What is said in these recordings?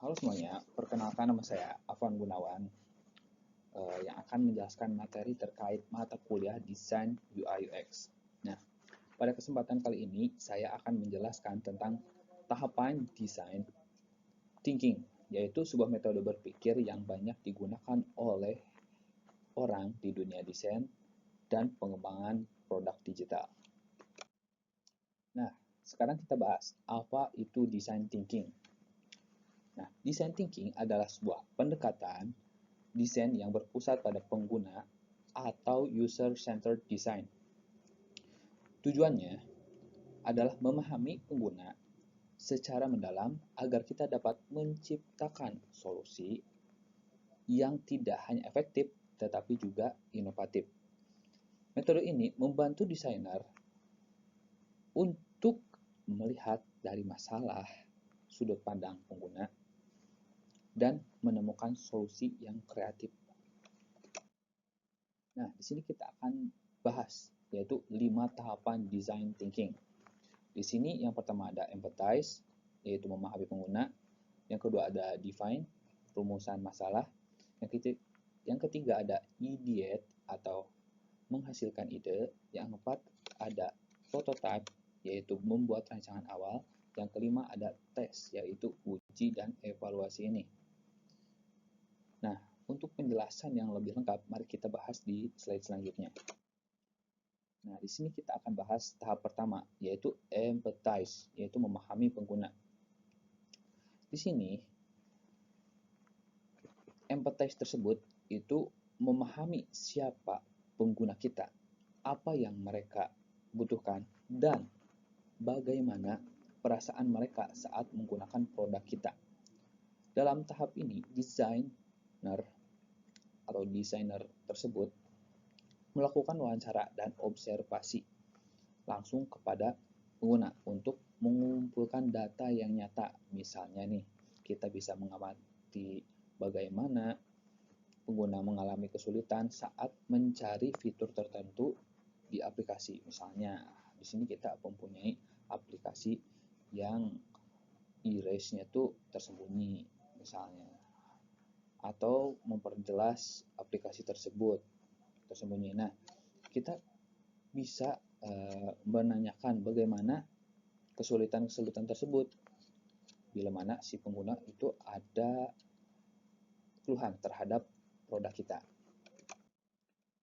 Halo semuanya, perkenalkan nama saya Afwan Gunawan yang akan menjelaskan materi terkait mata kuliah Desain UI UX. Nah, pada kesempatan kali ini saya akan menjelaskan tentang tahapan design thinking, yaitu sebuah metode berpikir yang banyak digunakan oleh orang di dunia desain dan pengembangan produk digital. Nah, sekarang kita bahas apa itu design thinking. Nah, design thinking adalah sebuah pendekatan desain yang berpusat pada pengguna atau user-centered design. Tujuannya adalah memahami pengguna secara mendalam agar kita dapat menciptakan solusi yang tidak hanya efektif tetapi juga inovatif. Metode ini membantu desainer untuk melihat dari masalah sudut pandang pengguna dan menemukan solusi yang kreatif. Nah, di sini kita akan bahas yaitu 5 tahapan design thinking. Di sini yang pertama ada empathize, yaitu memahami pengguna. Yang kedua ada define, rumusan masalah. Yang ketiga ada ideate atau menghasilkan ide. Yang keempat ada prototype, yaitu membuat rancangan awal. Yang kelima ada test, yaitu uji dan evaluasi ini. Nah, untuk penjelasan yang lebih lengkap, mari kita bahas di slide selanjutnya. Nah, di sini kita akan bahas tahap pertama, yaitu empathize, yaitu memahami pengguna. Di sini, empathize tersebut itu memahami siapa pengguna kita, apa yang mereka butuhkan, dan bagaimana perasaan mereka saat menggunakan produk kita. Dalam tahap ini, desainer tersebut melakukan wawancara dan observasi langsung kepada pengguna untuk mengumpulkan data yang nyata. Misalnya nih, kita bisa mengamati bagaimana pengguna mengalami kesulitan saat mencari fitur tertentu di aplikasi. Misalnya, di sini kita mempunyai aplikasi yang erase-nya tuh tersembunyi, misalnya. Atau memperjelas aplikasi tersebut tersembunyi. Nah, kita bisa menanyakan bagaimana kesulitan-kesulitan tersebut bila mana si pengguna itu ada keluhan terhadap produk kita.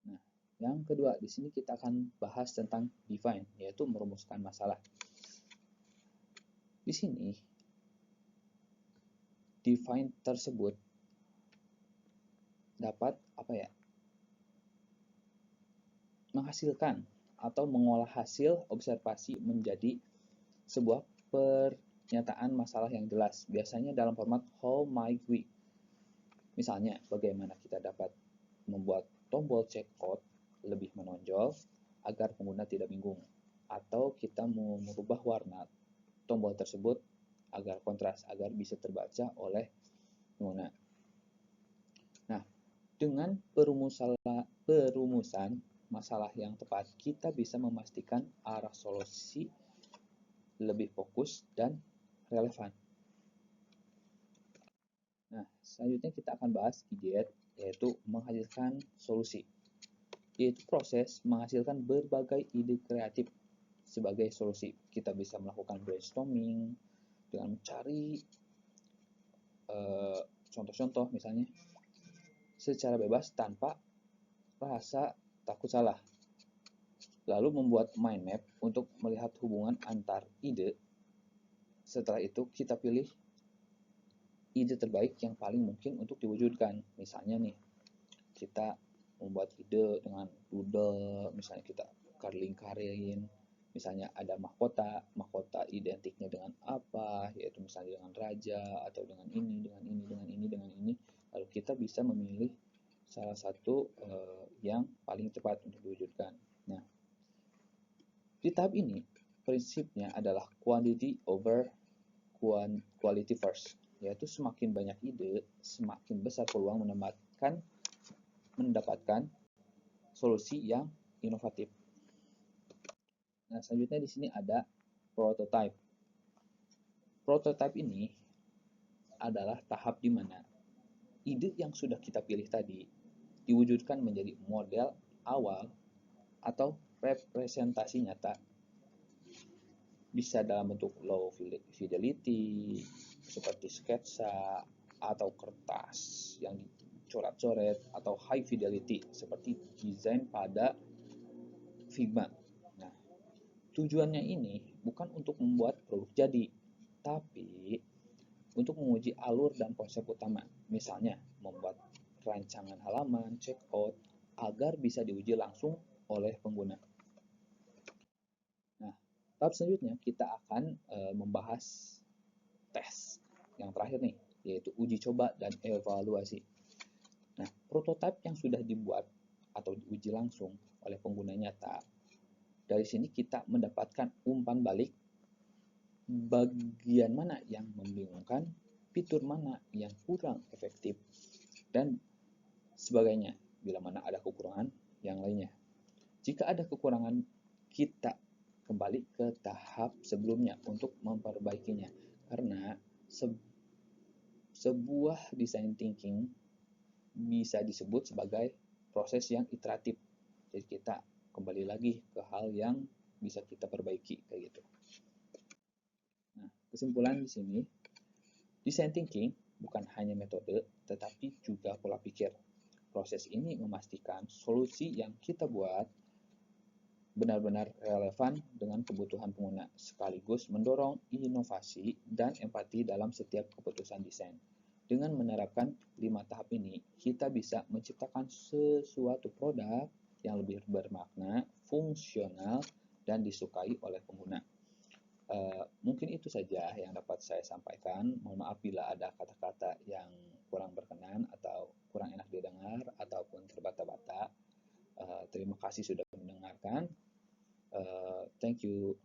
Nah, yang kedua di sini kita akan bahas tentang define, yaitu merumuskan masalah. Di sini define tersebut dapat menghasilkan atau mengolah hasil observasi menjadi sebuah pernyataan masalah yang jelas, biasanya dalam format how might we. Misalnya, bagaimana kita dapat membuat tombol checkout lebih menonjol agar pengguna tidak bingung, atau kita mau merubah warna tombol tersebut agar kontras, agar bisa terbaca oleh pengguna. Nah, dengan perumusan masalah yang tepat, kita bisa memastikan arah solusi lebih fokus dan relevan. Nah, selanjutnya kita akan bahas ideate, yaitu menghasilkan solusi. Yaitu proses menghasilkan berbagai ide kreatif sebagai solusi. Kita bisa melakukan brainstorming dengan mencari contoh-contoh misalnya secara bebas tanpa rasa takut salah. Lalu membuat mind map untuk melihat hubungan antar ide. Setelah itu kita pilih ide terbaik yang paling mungkin untuk diwujudkan. Misalnya nih, kita membuat ide dengan doodle, misalnya kita carling-carlin, misalnya ada mahkota identiknya dengan apa, yaitu misalnya dengan raja, atau dengan ini, lalu kita bisa memilih salah satu yang paling cepat untuk diwujudkan. Nah, di tahap ini, prinsipnya adalah quantity over quality first, yaitu semakin banyak ide, semakin besar peluang mendapatkan solusi yang inovatif. Nah, selanjutnya di sini ada prototype. Prototype ini adalah tahap di mana ide yang sudah kita pilih tadi diwujudkan menjadi model awal atau representasi nyata, bisa dalam bentuk low fidelity seperti sketsa atau kertas yang dicoret-coret, atau high fidelity seperti desain pada Figma. Nah, tujuannya ini bukan untuk membuat produk jadi, tapi untuk menguji alur dan konsep utama. Misalnya, membuat rancangan halaman, checkout, agar bisa diuji langsung oleh pengguna. Nah, tahap selanjutnya kita akan membahas tes. Yang terakhir nih, yaitu uji coba dan evaluasi. Nah, prototipe yang sudah dibuat atau diuji langsung oleh pengguna nyata, dari sini kita mendapatkan umpan balik bagian mana yang membingungkan, fitur mana yang kurang efektif, dan sebagainya. Bila mana ada kekurangan yang lainnya. Jika ada kekurangan, kita kembali ke tahap sebelumnya untuk memperbaikinya. Karena sebuah design thinking bisa disebut sebagai proses yang iteratif. Jadi kita kembali lagi ke hal yang bisa kita perbaiki kayak gitu. Nah, kesimpulan di sini, design thinking bukan hanya metode, tetapi juga pola pikir. Proses ini memastikan solusi yang kita buat benar-benar relevan dengan kebutuhan pengguna, sekaligus mendorong inovasi dan empati dalam setiap keputusan desain. Dengan menerapkan 5 tahap ini, kita bisa menciptakan sesuatu produk yang lebih bermakna, fungsional, dan disukai oleh pengguna. Mungkin itu saja yang dapat saya sampaikan. Mohon maaf bila ada kata-kata yang kurang berkenan atau kurang enak didengar ataupun terbata-bata. Terima kasih sudah mendengarkan. Thank you.